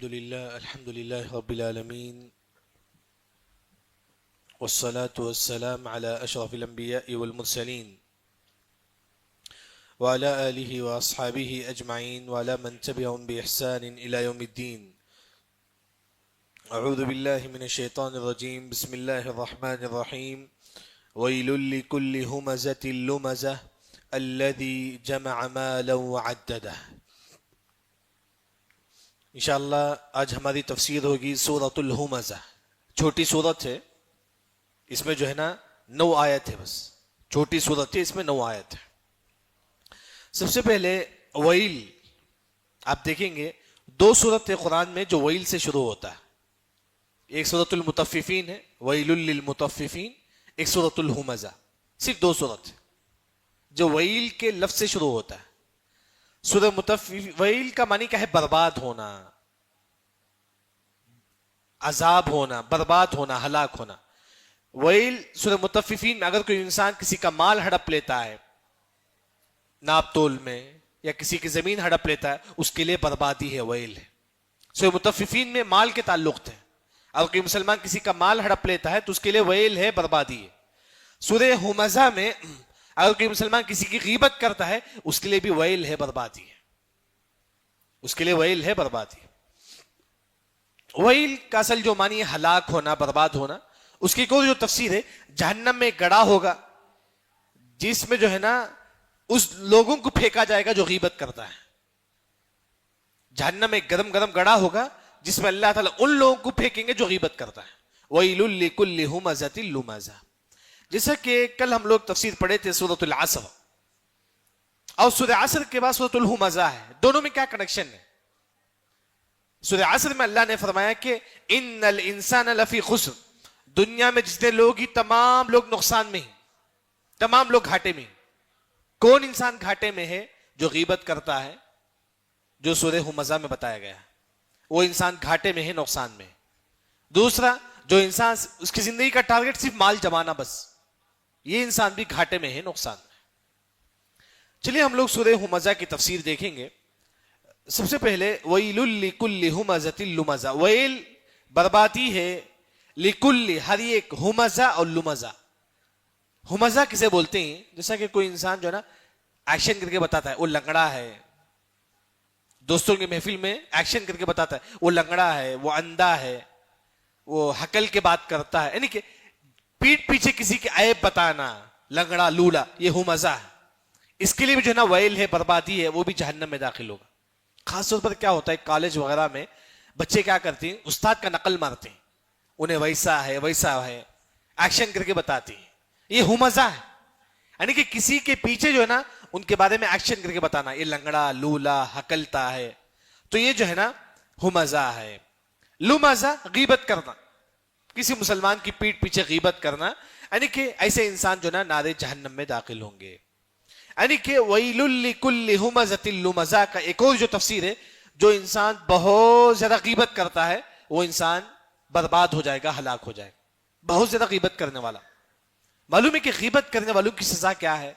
الحمد لله رب العالمين والصلاة والسلام على أشرف الأنبياء والمرسلين وعلى آله وأصحابه أجمعين وعلى من تبعهم بإحسان إلى يوم الدين. أعوذ بالله من الشيطان الرجيم. بسم الله الرحمن الرحيم. ويل لكل همزة لمزة الذي جمع مالا وعدده. انشاءاللہ آج ہماری تفسیر ہوگی سورۃ الہمزہ. چھوٹی سورت ہے، اس میں جو ہے نا 9 آیت ہے، بس چھوٹی سورت ہے، اس میں 9 آیت ہے. سب سے پہلے ویل، آپ دیکھیں گے 2 سورت قرآن میں جو ویل سے شروع ہوتا ہے. ایک سورۃ المطففین ہے، ویل للمطففین، ایک سورۃ الہمزہ. صرف 2 سورت ہے جو ویل کے لفظ سے شروع ہوتا ہے. سورہ ویل کا معنی کیا ہے؟ برباد ہونا، عذاب ہونا، برباد ہونا، ہلاک ہونا. ویل سورہ مطففین میں اگر کوئی انسان کسی کا مال ہڑپ لیتا ہے ناپ تول میں، یا کسی کی زمین ہڑپ لیتا ہے، اس کے لیے بربادی ہے، ویل ہے. سورہ مطففین میں مال کے تعلق ہے. اگر کوئی مسلمان کسی کا مال ہڑپ لیتا ہے تو اس کے لیے ویل ہے، بربادی ہے. سورہ ہمزہ میں اگر کوئی مسلمان کسی کی غیبت کرتا ہے اس کے لیے بھی ویل ہے، بربادی ہے. اس کے لیے ویل ہے، بربادی ہے. ویل کا اصل جو معنی ہے ہلاک ہونا، برباد ہونا. اس کی کوئی جو تفسیر ہے، جہنم میں گڑھا ہوگا جس میں جو ہے نا اس لوگوں کو پھینکا جائے گا جو غیبت کرتا ہے. جہنم میں گرم گرم گڑھا ہوگا جس میں اللہ تعالیٰ ان لوگوں کو پھینکیں گے جو غیبت کرتا ہے. ویل لکل ہمزۃ لمزہ. جیسا کہ کل ہم لوگ تفسیر پڑھے تھے سورۃ العصر، اور سورہ عصر کے بعد سورۃ الہمزہ ہے. دونوں میں کیا کنیکشن ہے؟ سورہ عصر میں اللہ نے فرمایا کہ ان الانسان لفی خسر، دنیا میں جتنے لوگ ہی تمام لوگ نقصان میں ہیں، تمام لوگ گھاٹے میں ہیں. کون انسان گھاٹے میں ہے؟ جو غیبت کرتا ہے، جو سورہ ہمزہ میں بتایا گیا ہے. وہ انسان گھاٹے میں ہے، نقصان میں ہے. دوسرا، جو انسان اس کی زندگی کا ٹارگٹ صرف مال جمانا بس، یہ انسان بھی گھاٹے میں ہے، نقصان میں. چلیے ہم لوگ سورہ ہمزہ کی تفسیر دیکھیں گے. سب سے پہلے ویل لکل ہمزۃ لمزہ. ویل بربادی ہے لکل، ہر ایک، ہمزہ اور لمزہ. ہمزہ کسے بولتے ہیں؟ جیسا کہ کوئی انسان جو ہے نا ایکشن کر کے بتاتا ہے وہ لنگڑا ہے، دوستوں کی محفل میں ایکشن کر کے بتاتا ہے وہ لنگڑا ہے، وہ اندھا ہے، وہ حقل کے بات کرتا ہے، یعنی کہ پیٹ پیچھے کسی کے عیب بتانا، لنگڑا، لولا، یہ ہمزہ ہے. اس کے لیے بھی جو ہے نا ویل ہے، بربادی ہے، وہ بھی جہنم میں داخل ہوگا. خاص طور پر کیا ہوتا ہے کالج وغیرہ میں بچے کیا کرتے ہیں؟ استاد کا نقل مارتے ہیں، انہیں ویسا ہے ویسا ہے، ایکشن کر کے بتاتے ہیں. یہ ہمزہ ہے، یعنی کہ کسی کے پیچھے جو ہے نا ان کے بارے میں ایکشن کر کے بتانا، یہ لنگڑا، لولا، حقلتا ہے. تو یہ جو ہے نا ہمزہ ہے. لمزہ غیبت کرنا، کسی مسلمان کی پیٹ پیچھے غیبت کرنا، یعنی کہ ایسے انسان جو نا نارے جہنم میں داخل ہوں گے. یعنی کہ ویل لکل ہمزۃ لمزہ کا ایک اور جو تفسیر ہے، جو انسان بہت زیادہ غیبت کرتا ہے وہ انسان برباد ہو جائے گا، ہلاک ہو جائے گا. بہت زیادہ غیبت کرنے والا. معلوم ہے کہ غیبت کرنے والوں کی سزا کیا ہے؟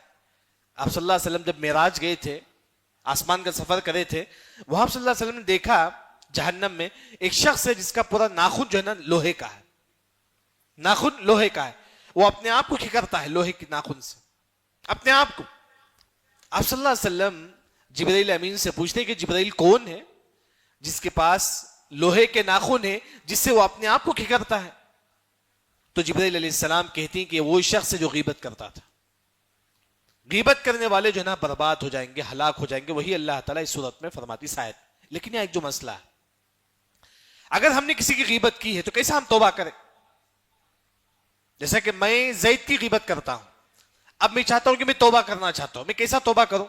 آپ صلی اللہ علیہ وسلم جب معراج گئے تھے، آسمان کا سفر کرے تھے، وہاں صلی اللہ علیہ وسلم نے دیکھا جہنم میں ایک شخص ہے جس کا پورا ناخن جو ہے نا لوہے کا ہے. ناخن لوہے کا ہے، وہ اپنے آپ کو کھکرتا ہے لوہے کی ناخن سے، اپنے آپ کو. آپ صلی اللہ علیہ وسلم جبرائیل امین سے پوچھتے ہیں کہ جبرائیل کون ہے جس کے پاس لوہے کے ناخن ہے جس سے وہ اپنے آپ کو کھکرتا ہے؟ تو جبرائیل علیہ السلام کہتی ہیں کہ وہ شخص ہے جو غیبت کرتا تھا. غیبت کرنے والے جو ہے نا برباد ہو جائیں گے، ہلاک ہو جائیں گے. وہی اللہ تعالیٰ اس صورت میں فرماتی شاید. لیکن یہاں ایک جو مسئلہ ہے، اگر ہم نے کسی کی غیبت کی ہے تو کیسا ہم توبہ کریں؟ جیسا کہ میں زید کی غیبت کرتا ہوں، اب میں چاہتا ہوں کہ میں توبہ کرنا چاہتا ہوں. میں کیسا توبہ کروں؟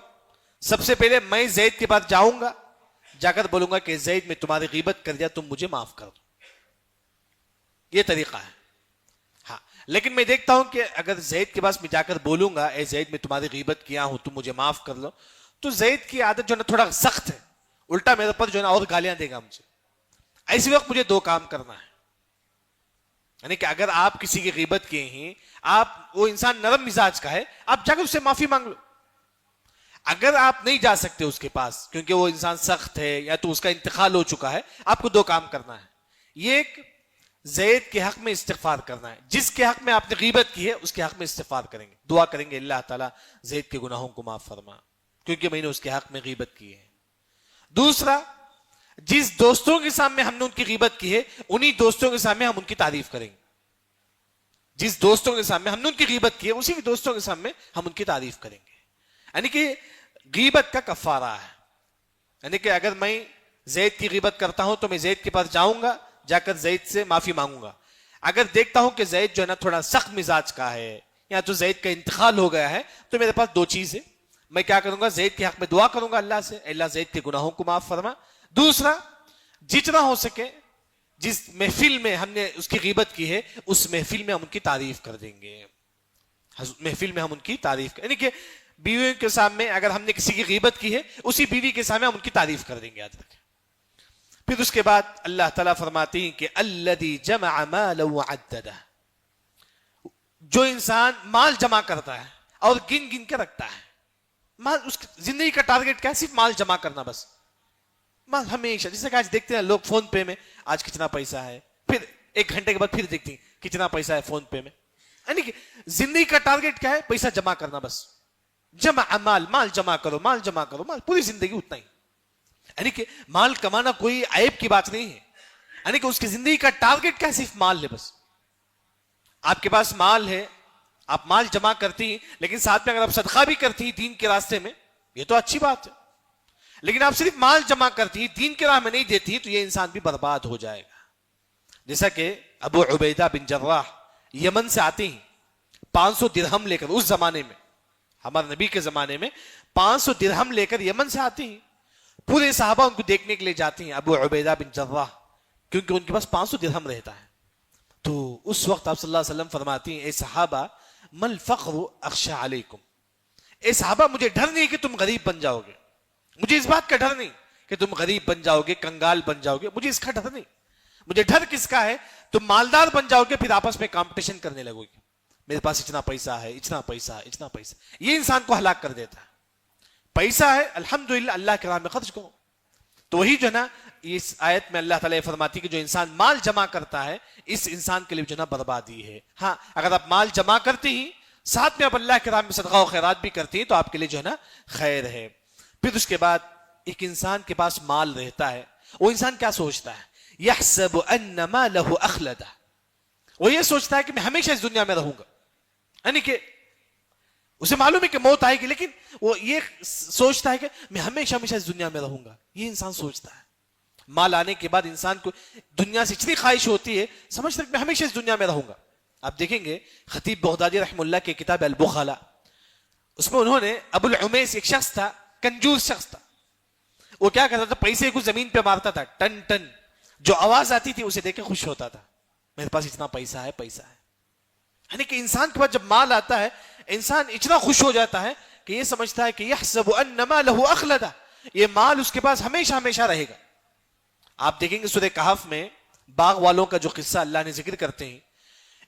سب سے پہلے میں زید کے پاس جاؤں گا، جا کر بولوں گا کہ زید میں تمہاری غیبت کر دیا، تم مجھے معاف کر دو. یہ طریقہ ہے. ہاں، لیکن میں دیکھتا ہوں کہ اگر زید کے پاس میں جا کر بولوں گا اے زید میں تمہاری غیبت کیا ہوں، تم مجھے معاف کر لو، تو زید کی عادت جو ہے نا تھوڑا سخت ہے، الٹا میرے پر جو ہے نا اور گالیاں دے گا مجھے. ایسی وقت مجھے 2 کام کرنا ہے. یعنی کہ اگر آپ کسی کی غیبت کیے ہیں، آپ وہ انسان نرم مزاج کا ہے، آپ جا کر اس سے معافی مانگ لو. اگر آپ نہیں جا سکتے اس کے پاس کیونکہ وہ انسان سخت ہے یا تو اس کا انتقال ہو چکا ہے، آپ کو دو کام کرنا ہے. یہ ایک زید کے حق میں استغفار کرنا ہے. جس کے حق میں آپ نے غیبت کی ہے اس کے حق میں استغفار کریں گے، دعا کریں گے اللہ تعالیٰ زید کے گناہوں کو معاف فرما کیونکہ میں نے اس کے حق میں غیبت کی ہے. دوسرا، جس دوستوں کے سامنے ہم نے ان کی غیبت کی ہے انہی دوستوں کے سامنے ہم ان کی تعریف کریں گے. جس دوستوں کے سامنے ہم نے ان کی غیبت کی ہے اسی دوستوں کے سامنے ہم ان کی تعریف کریں گے. یعنی کہ غیبت کا کفارہ ہے. یعنی کہ اگر میں زید کی غیبت کرتا ہوں تو میں زید کے پاس جاؤں گا، جا کر زید سے معافی مانگوں گا. اگر دیکھتا ہوں کہ زید جو ہے نا تھوڑا سخت مزاج کا ہے یا تو زید کا انتقال ہو گیا ہے تو میرے پاس دو چیز ہے. میں کیا کروں گا؟ زید کے حق میں دعا کروں گا اللہ سے، اللہ زید کے گناہوں کو معاف فرما. دوسرا، جتنا ہو سکے جس محفل میں ہم نے اس کی غیبت کی ہے اس محفل میں ہم ان کی تعریف کر دیں گے. محفل میں ہم ان کی تعریف یعنی کہ بیویوں کے سامنے اگر ہم نے کسی کی غیبت کی ہے اسی بیوی کے سامنے ہم ان کی تعریف کر دیں گے. یاد رکھیں. پھر اس کے بعد اللہ تعالیٰ فرماتے ہیں کہ الذی جمع مالا وعددہ، جو انسان مال جمع کرتا ہے اور گن گن کے رکھتا ہے. مال اس زندگی کا ٹارگٹ کیا ہے؟ صرف مال جمع کرنا بس. مال ہمیشہ، جیسے کہ آج دیکھتے ہیں لوگ فون پے میں آج کتنا پیسہ ہے، پھر ایک گھنٹے کے بعد پھر دیکھتے ہیں کتنا پیسہ ہے فون پے میں. یعنی کہ زندگی کا ٹارگٹ کیا ہے؟ پیسہ جمع کرنا بس. جمع مال، مال جمع کرو، مال جمع کرو، مال پوری زندگی اتنا ہی. یعنی کہ مال کمانا کوئی عیب کی بات نہیں ہے. یعنی کہ اس کی زندگی کا ٹارگٹ کیا ہے؟ صرف مال ہے بس. آپ کے پاس مال ہے، آپ مال جمع کرتی ہیں، لیکن ساتھ میں اگر آپ صدقہ بھی کرتی ہیں دین کے راستے میں یہ تو اچھی بات ہے. لیکن آپ صرف مال جمع کرتی ہیں، دین کے راہ میں نہیں دیتی تو یہ انسان بھی برباد ہو جائے گا. جیسا کہ ابو عبیدہ بن جراح یمن سے آتے ہیں 500 درہم لے کر. اس زمانے میں، ہمارے نبی کے زمانے میں 500 درہم لے کر یمن سے آتے ہیں. پورے صحابہ ان کو دیکھنے کے لیے جاتے ہیں ابو عبیدہ بن جراح، کیونکہ ان کے پاس 500 درہم رہتا ہے. تو اس وقت آپ صلی اللہ علیہ وسلم فرماتے ہیں اے صحابہ مل فخر اخشى علیکم، اے صحابہ مجھے ڈر نہیں کہ تم غریب بن جاؤ گے، مجھے اس بات کا ڈر نہیں کہ تم غریب بن جاؤ گے، کنگال بن جاؤ گے، مجھے اس کا ڈر نہیں. مجھے ڈر کس کا ہے؟ تم مالدار بن جاؤ گے پھر آپس میں کمپٹیشن کرنے لگو گے، میرے پاس اتنا پیسہ ہے، اتنا پیسہ ہے، اتنا پیسہ. یہ انسان کو ہلاک کر دیتا ہے. پیسہ ہے الحمدللہ اللہ کے راہ میں خرچ کرو. تو وہی جو ہے نا اس آیت میں اللہ تعالیٰ فرماتی کہ جو انسان مال جمع کرتا ہے اس انسان کے لیے جو ہے نا بربادی ہے. ہاں اگر آپ مال جمع کرتے ہی ساتھ میں آپ اللہ کے راہ میں صدقہ و خیرات بھی کرتے ہیں تو آپ کے لیے جو ہے نا خیر ہے. پھر اس کے بعد ایک انسان کے پاس مال رہتا ہے، وہ انسان کیا سوچتا ہے؟ یحسب ان مالہ اخلدہ، وہ یہ سوچتا ہے کہ میں ہمیشہ اس دنیا میں رہوں گا. یعنی کہ اسے معلوم ہے کہ موت آئے گی لیکن وہ یہ سوچتا ہے کہ میں ہمیشہ ہمیشہ اس دنیا میں رہوں گا. یہ انسان سوچتا ہے. مال آنے کے بعد انسان کو دنیا سے اتنی خواہش ہوتی ہے، سمجھتا ہے کہ میں ہمیشہ اس دنیا میں رہوں گا. آپ دیکھیں گے خطیب بغدادی رحمہ اللہ کی کتاب البخلا، اس میں انہوں نے ابو العمیس ایک شخص تھا، کنجوس شخص تھا. وہ کیا کرتا تھا؟ پیسے کو زمین پہ مارتا تھا ٹن ٹن، جو آواز آتی تھی اسے دیکھ کے خوش ہوتا تھا، میرے پاس اتنا پیسہ ہے، پیسہ ہے. یعنی کہ انسان کے پاس جب مال آتا ہے انسان اتنا خوش ہو جاتا ہے کہ یہ سمجھتا ہے کہ یحسب ان مالہ اخلدہ، یہ مال اس کے پاس ہمیشہ ہمیشہ رہے گا. آپ دیکھیں گے سورہ کہف میں باغ والوں کا جو قصہ اللہ نے ذکر کرتے ہیں.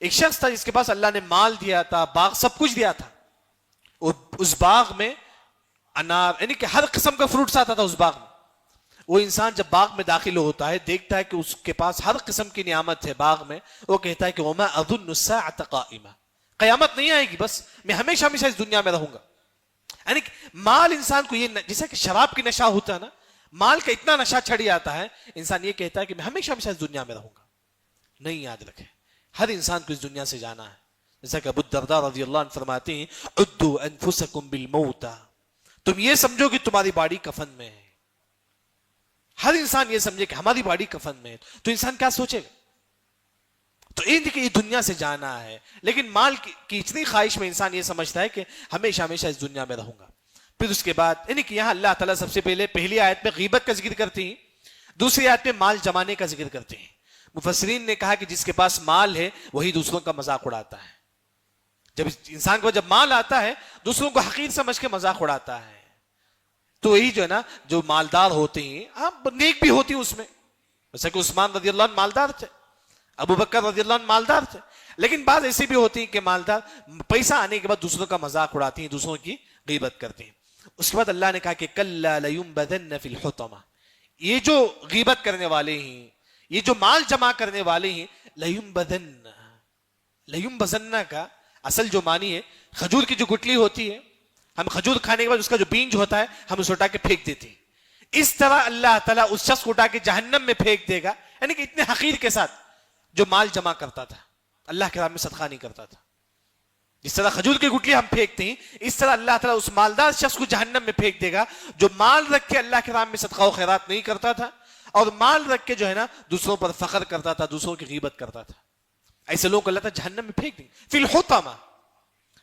ایک شخص تھا جس کے پاس اللہ نے مال دیا تھا، باغ سب کچھ دیا تھا. اس باغ میں انار یعنی کہ ہر قسم کا فروٹس آتا تھا اس باغ میں. وہ انسان جب باغ میں داخل ہوتا ہے دیکھتا ہے کہ اس کے پاس ہر قسم کی نعمت ہے باغ میں، وہ کہتا ہے کہ وما اظن الساعة قائمة، قیامت نہیں آئے گی، بس میں ہمیشہ ہمیشہ اس دنیا میں رہوں گا. یعنی کہ مال انسان کو یہ جیسا کہ شراب کی نشہ ہوتا ہے نا، مال کا اتنا نشہ چڑھ جاتا ہے انسان یہ کہتا ہے کہ میں ہمیشہ ہمیشہ اس دنیا میں رہوں گا. نہیں، یاد رکھیں ہر انسان کو اس دنیا سے جانا ہے. جیسا کہ ابو الدرداء رضی اللہ عنہ فرماتے ہیں عدوا انفسکم بالموت، تم یہ سمجھو کہ تمہاری باڈی کفن میں ہے. ہر انسان یہ سمجھے کہ ہماری باڈی کفن میں ہے تو انسان کیا سوچے گا؟ تو یہ دنیا سے جانا ہے، لیکن مال کی اتنی خواہش میں انسان یہ سمجھتا ہے کہ ہمیشہ ہمیشہ اس دنیا میں رہوں گا. پھر اس کے بعد یعنی کہ یہاں اللہ تعالیٰ سب سے پہلے پہلی آیت میں غیبت کا ذکر کرتے ہیں، دوسری آیت میں مال جمانے کا ذکر کرتے ہیں. مفسرین نے کہا کہ جس کے پاس مال ہے وہی دوسروں کا مذاق اڑاتا ہے. جب انسان کو جب مال آتا ہے دوسروں کو حقیر سمجھ کے مذاق اڑاتا ہے. تو یہی جو ہے نا جو مالدار ہوتے ہیں آپ نیک بھی ہوتی ہیں اس میں، جیسا کہ عثمان رضی اللہ عنہ مالدار تھے، ابو بکر رضی اللہ عنہ مالدار تھے. لیکن بعض ایسے بھی ہوتی ہیں کہ مالدار پیسہ آنے کے بعد دوسروں کا مذاق اڑاتی ہیں، دوسروں کی غیبت کرتی ہیں. اس کے بعد اللہ نے کہا کہ کلا لینبذن فی الحطمہ، یہ جو غیبت کرنے والے ہیں، یہ جو مال جمع کرنے والے ہیں، لینبذن، لینبذن کا اصل جو معنی ہے کھجور کی جو گٹلی ہوتی ہے، ہم کھجور کھانے کے بعد اس کا جو بینج ہوتا ہے ہم اسے اٹھا کے پھینک دیتے ہیں، اس طرح اللہ تعالیٰ اس شخص کو اٹھا کے جہنم میں پھینک دے گا، یعنی کہ اتنے حقیر کے ساتھ جو مال جمع کرتا تھا، اللہ کے راہ میں صدقہ نہیں کرتا تھا، جس طرح کھجور کی گٹلی ہم پھینکتے ہیں، اس طرح اللہ تعالیٰ اس مالدار شخص کو جہنم میں پھینک دے گا جو مال رکھ کے اللہ کے راہ میں صدقہ و خیرات نہیں کرتا تھا، اور مال رکھ کے جو ہے نا دوسروں پر فخر کرتا تھا، دوسروں کی غیبت کرتا تھا. ایسے لوگوں کو اللہ تعالیٰ جہنم میں پھینک دیں گے فی الحطمہ.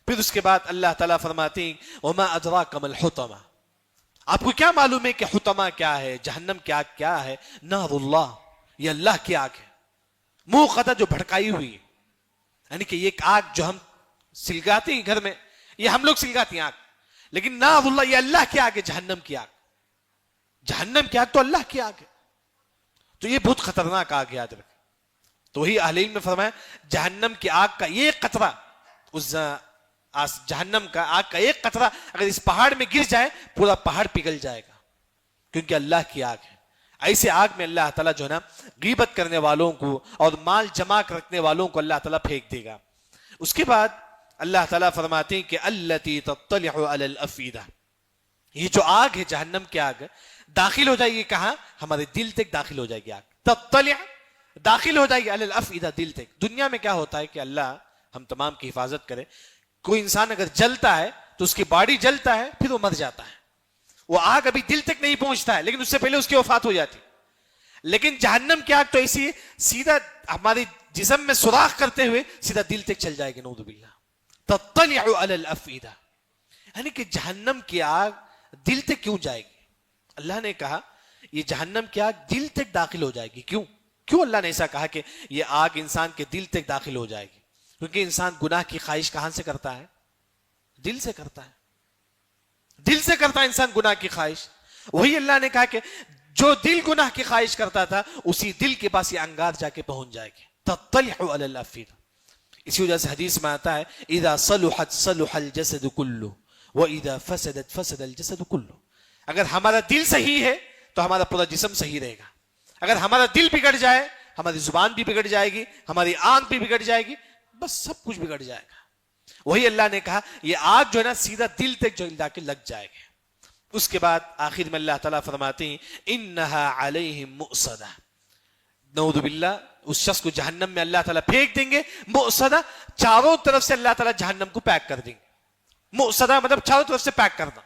پھر اس کے بعد اللہ تعالیٰ فرماتے ہیں وما ادراک ما الحطمہ، آپ کو کیا معلوم ہے کہ حطمہ کیا ہے، جہنم کی آگ کیا ہے؟ نار اللہ، یہ اللہ کی آگ ہے، موقدہ جو بھڑکائی ہوئی ہے، یعنی کہ یہ ایک آگ جو ہم سلگاتے ہیں گھر میں، یہ ہم لوگ سلگاتے ہیں آگ، لیکن نار اللہ یہ اللہ کی آگ ہے، جہنم کی آگ. جہنم کی آگ تو اللہ کی آگ ہے، تو یہ بہت خطرناک آگ ہے، یاد رکھیں. تو وہی اہل علم نے فرمایا جہنم کی آگ کا یہ قطرہ، اس جہنم کا آگ کا ایک قطرہ اگر اس پہاڑ میں گر جائے پورا پہاڑ پگھل جائے گا، کیونکہ اللہ کی آگ ہے. ایسے آگ میں اللہ تعالیٰ جو ہے نا غیبت کرنے والوں کو اور مال جمع رکھنے والوں کو اللہ تعالیٰ پھینک دے گا. اس کے بعد اللہ تعالیٰ فرماتے ہیں کہ التی تطلع علی الافئدہ، یہ جو آگ ہے جہنم کی آگ داخل ہو جائے گی کہاں؟ ہمارے دل تک داخل ہو جائے گی آگ. تطلع داخل ہو جائے گی علی الافئدہ، دل تک. دنیا میں کیا ہوتا ہے کہ اللہ ہم تمام کی حفاظت کرے، کوئی انسان اگر جلتا ہے تو اس کی باڈی جلتا ہے پھر وہ مر جاتا ہے، وہ آگ ابھی دل تک نہیں پہنچتا ہے لیکن اس سے پہلے اس کی وفات ہو جاتی. لیکن جہنم کی آگ تو ایسی ہے سیدھا ہمارے جسم میں سوراخ کرتے ہوئے سیدھا دل تک چل جائے گی، نعوذ باللہ. تطلع علی الافئدہ، یعنی کہ جہنم کی آگ دل تک کیوں جائے گی؟ اللہ نے کہا یہ جہنم کی آگ دل تک داخل ہو جائے گی. کیوں اللہ نے ایسا کہا کہ یہ آگ انسان کے دل تک داخل ہو جائے گی؟ کیونکہ انسان گناہ کی خواہش کہاں سے کرتا ہے؟ دل سے کرتا ہے، دل سے کرتا ہے انسان گناہ کی خواہش. وہی اللہ نے کہا کہ جو دل گناہ کی خواہش کرتا تھا اسی دل کے پاس یہ انگار جا کے پہنچ جائے گی. تطلع علی الافئدہ. اسی وجہ سے حدیث میں آتا ہے اذا صلحت صلح الجسد كله واذا فسدت فسد الجسد كله. اگر ہمارا دل صحیح ہے تو ہمارا پورا جسم صحیح رہے گا، اگر ہمارا دل بگڑ جائے ہماری زبان بھی بگڑ جائے گی، ہماری آنکھ بھی بگڑ جائے گی، بس سب کچھ بگڑ جائے گا. وہی اللہ نے کہا یہ آگ جو ہے نا سیدھا دل تک جو جا کے لگ جائے گا. اس کے بعد آخر میں اللہ تعالیٰ فرماتے ہیں انہا علیہم مؤصدہ، نعوذ باللہ اس شخص کو جہنم میں اللہ تعالیٰ پھینک دیں گے. مؤصدہ چاروں طرف سے اللہ تعالیٰ جہنم کو پیک کر دیں گے. مؤصدہ مطلب چاروں طرف سے پیک کرنا،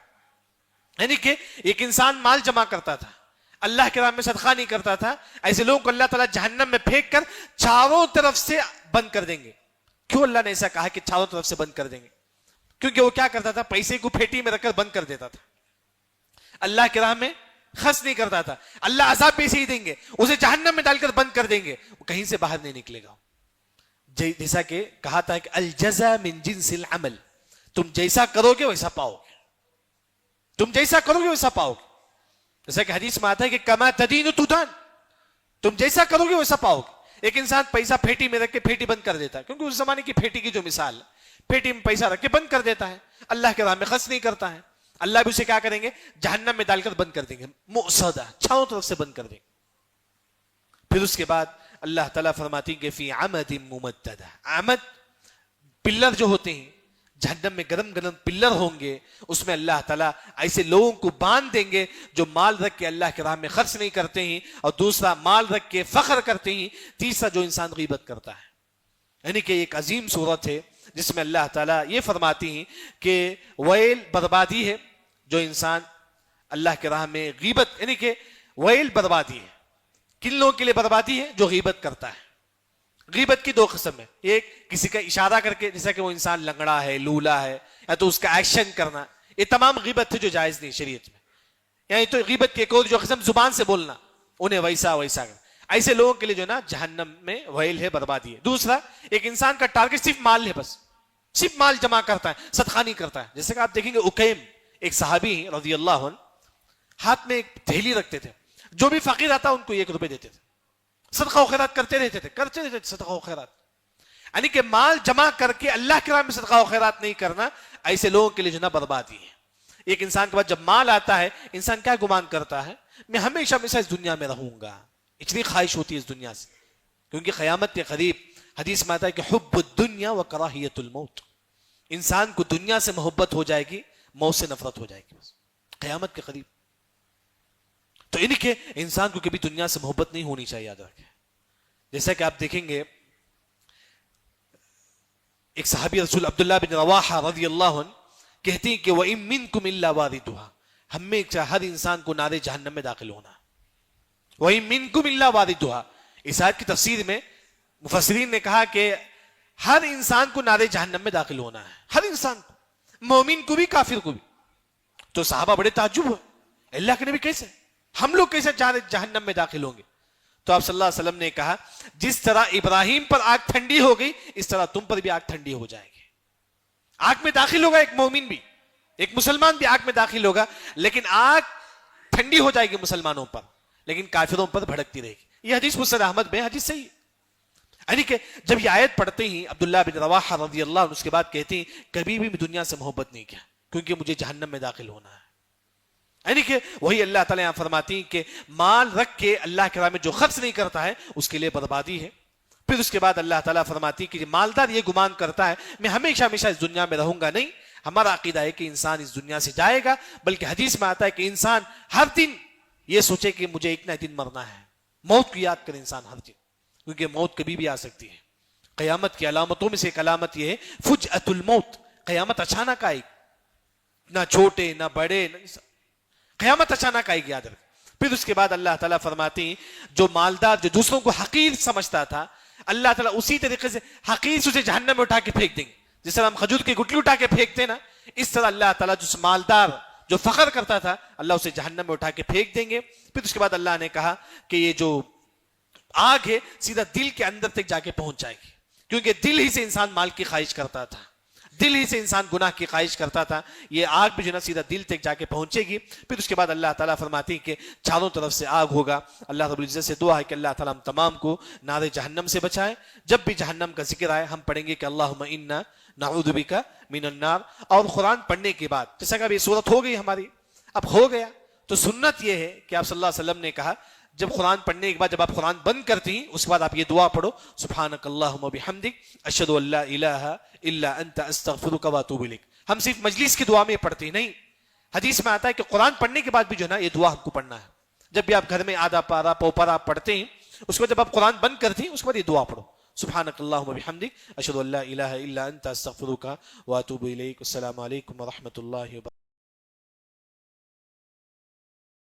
یعنی کہ ایک انسان مال جمع کرتا تھا، اللہ کے راہ میں صدقہ نہیں کرتا تھا، ایسے لوگوں کو اللہ تعالیٰ جہنم میں پھینک کر چاروں طرف سے بند کر دیں گے. کیوں اللہ نے ایسا کہا کہ چاروں طرف سے بند کر دیں گے؟ کیونکہ وہ کیا کرتا تھا؟ پیسے کو پھیٹی میں رکھ کر بند کر دیتا تھا، اللہ کے راہ میں خرچ نہیں کرتا تھا. اللہ عذاب پیسے ہی دیں گے، اسے جہنم میں ڈال کر بند کر دیں گے، وہ کہیں سے باہر نہیں نکلے گا. جیسا کہ کہا تھا کہ الجزاء من جنس العمل، تم جیسا کرو گے ویسا پاؤ گے، تم جیسا کرو گے ویسا پاؤ گے. جیسا کہ حدیث میں آتا ہے کہ کما تدین تدان، تم جیسا کرو گے ویسا پاؤ گے. ایک انسان پیسہ پھیٹی میں رکھ کے پھیٹی بند کر دیتا ہے، کیونکہ اس زمانے کی پھیٹی کی جو مثال ہے، پھیٹی میں پیسہ رکھ کے بند کر دیتا ہے، اللہ کے راہ میں خرچ نہیں کرتا ہے، اللہ بھی اسے کیا کریں گے؟ جہنم میں ڈال کر بند کر دیں گے. مؤصدہ چاروں طرف سے بند کر دیں گے. پھر اس کے بعد اللہ تعالیٰ فرماتی کہ فی عمد ممددہ، عمد پلر جو ہوتے ہیں جہنم میں گرم گرم پلر ہوں گے، اس میں اللہ تعالیٰ ایسے لوگوں کو باندھ دیں گے جو مال رکھ کے اللہ کے راہ میں خرچ نہیں کرتے ہیں، اور دوسرا مال رکھ کے فخر کرتے ہیں، تیسرا جو انسان غیبت کرتا ہے. یعنی کہ ایک عظیم صورت ہے جس میں اللہ تعالیٰ یہ فرماتی ہیں کہ ویل بربادی ہے جو انسان اللہ کے راہ میں غیبت، یعنی کہ ویل بربادی ہے. کن لوگوں کے لیے بربادی ہے؟ جو غیبت کرتا ہے. غیبت کی دو قسم ہے، ایک کسی کا اشارہ کر کے جیسا کہ وہ انسان لنگڑا ہے، لولا ہے، یا تو اس کا ایکشن کرنا، یہ تمام غیبت ہے جو جائز نہیں شریعت میں. یعنی تو غیبت کی ایک اور جو قسم زبان سے بولنا، انہیں ویسا ویسا کرنا. ایسے لوگوں کے لیے جو نا جہنم میں ویل ہے، بربادی ہے. دوسرا ایک انسان کا ٹارگٹ صرف مال ہے، بس صرف مال جمع کرتا ہے، صدقہ نہیں کرتا ہے. جیسے کہ آپ دیکھیں گے اکیم ایک صحابی ہیں رضی اللہ عنہ، ہاتھ میں ایک تھیلی رکھتے تھے، جو بھی فقیر آتا ان کو 1 روپے دیتے تھے، صدقہ و خیرات کرتے رہتے تھے صدقہ و خیرات. یعنی کہ مال جمع کر کے اللہ کے راہ میں صدقہ و خیرات نہیں کرنا، ایسے لوگوں کے لیے جو نا بربادی ہے. ایک انسان کے بعد جب مال آتا ہے انسان کیا گمان کرتا ہے؟ میں ہمیشہ ہمیشہ اس دنیا میں رہوں گا، اتنی خواہش ہوتی ہے اس دنیا سے، کیونکہ قیامت کے قریب حدیث میں آتا ہے کہ حب الدنیا و کراہیت الموت، انسان کو دنیا سے محبت ہو جائے گی، موت سے نفرت ہو جائے گی قیامت کے قریب۔ تو ان کے انسان کو کبھی دنیا سے محبت نہیں ہونی چاہیے، یاد رکھیں۔ جیسا کہ آپ دیکھیں گے ایک صحابی رسول عبداللہ بن رواحہ رضی اللہ عنہ کہتی ہیں کہ وَإِن مِّنكُمْ إِلَّا وَارِدُهَا، ہم میں ہر انسان کو نار جہنم میں داخل ہونا ہے۔ وَإِن مِّنكُمْ إِلَّا وَارِدُهَا، اس آیت کی تفسیر میں مفسرین نے کہا کہ ہر انسان کو نار جہنم میں داخل ہونا ہے، ہر انسان کو، مومن کو بھی کافر کو بھی۔ تو صحابہ بڑے تعجب ہوئے، اللہ کے نبی کیسے، ہم لوگ کیسے جہنم میں داخل ہوں گے؟ تو آپ صلی اللہ علیہ وسلم نے کہا جس طرح ابراہیم پر آگ ٹھنڈی ہو گئی اس طرح تم پر بھی آگ ٹھنڈی ہو جائے گی۔ آگ میں داخل ہوگا ایک مومن بھی، ایک مسلمان بھی آگ میں داخل ہوگا، لیکن آگ ٹھنڈی ہو جائے گی مسلمانوں پر، لیکن کافروں پر بھڑکتی رہے گی۔ یہ حدیث مسند احمد میں حدیث صحیح ہے۔ یعنی کہ جب یہ آیت پڑھتے ہی عبداللہ بن رواحہ رضی اللہ عنہ اس کے بعد کہتے ہیں کبھی بھی دنیا سے محبت نہیں کیا کیونکہ مجھے جہنم میں داخل ہونا ہے۔ یعنی کہ وہی اللہ تعالیٰ یہاں فرماتی ہیں کہ مال رکھ کے اللہ کے راہ میں جو خرچ نہیں کرتا ہے اس کے لیے بربادی ہے۔ پھر اس کے بعد اللہ تعالیٰ فرماتی ہے کہ مالدار یہ گمان کرتا ہے میں ہمیشہ ہمیشہ اس دنیا میں رہوں گا، نہیں، ہمارا عقیدہ ہے کہ انسان اس دنیا سے جائے گا، بلکہ حدیث میں آتا ہے کہ انسان ہر دن یہ سوچے کہ مجھے ایک نہ ایک دن مرنا ہے، موت کو یاد کرے انسان ہر دن، کیونکہ موت کبھی بھی آ سکتی ہے۔ قیامت کی علامتوں میں سے ایک علامت یہ ہے فجأۃ الموت، قیامت اچانک آئے گی، نہ چھوٹے نہ بڑے، قیامت اچانک آئے گی، یاد رکھ۔ پھر اس کے بعد اللہ تعالیٰ فرماتے ہیں جو مالدار جو دوسروں کو حقیر سمجھتا تھا اللہ تعالیٰ اسی طریقے سے حقیر سے اسے جہنم میں اٹھا کے پھینک دیں گے، جس طرح ہم کھجور کی گٹلی اٹھا کے پھینکتے ہیں نا، اس طرح اللہ تعالیٰ جو مالدار جو فخر کرتا تھا اللہ اسے جہنم میں اٹھا کے پھینک دیں گے۔ پھر اس کے بعد اللہ نے کہا کہ یہ جو آگ ہے سیدھا دل کے اندر تک جا کے پہنچ جائے گی، کیونکہ دل ہی سے انسان مال کی خواہش کرتا تھا، دل ہی سے انسان گناہ کی خواہش کرتا تھا، یہ آگ بھی جو نا سیدھا دل تک جا کے پہنچے گی۔ پھر اس کے بعد اللہ تعالیٰ فرماتی ہے کہ چاروں طرف سے آگ ہوگا۔ اللہ رب العزت سے دعا ہے کہ اللہ تعالیٰ ہم تمام کو نار جہنم سے بچائے۔ جب بھی جہنم کا ذکر آئے ہم پڑھیں گے کہ اللہم انا نعوذ بک من النار، اور قرآن پڑھنے کے بعد جیسا کہ اب یہ صورت ہو گئی ہماری، اب ہو گیا تو سنت یہ ہے کہ آپ صلی اللہ علیہ وسلم نے کہا جب قرآن پڑھنے کے بعد جب آپ قرآن بند کرتی ہیں اس کے بعد آپ یہ دعا پڑھو سبحانک اللہم و بحمدک اشہد ان لا الہ الا انت استغفرک و اتوب الیک۔ ہم صرف مجلس کی دعا میں پڑھتے ہیں، نہیں، حدیث میں آتا ہے کہ قرآن پڑھنے کے بعد بھی جو ہے نا یہ دعا ہم کو پڑھنا ہے۔ جب بھی آپ گھر میں آدھا پارا پوپرا آپ پڑھتے ہیں اس کے بعد جب آپ قرآن بند کرتے ہیں اس کے بعد یہ دعا پڑھو سبحانک اللہم و بحمدک اشہد ان لا الہ الا انت استغفرک و اتوب الیک۔ السلام علیکم و رحمۃ اللہ وبرکاتہ۔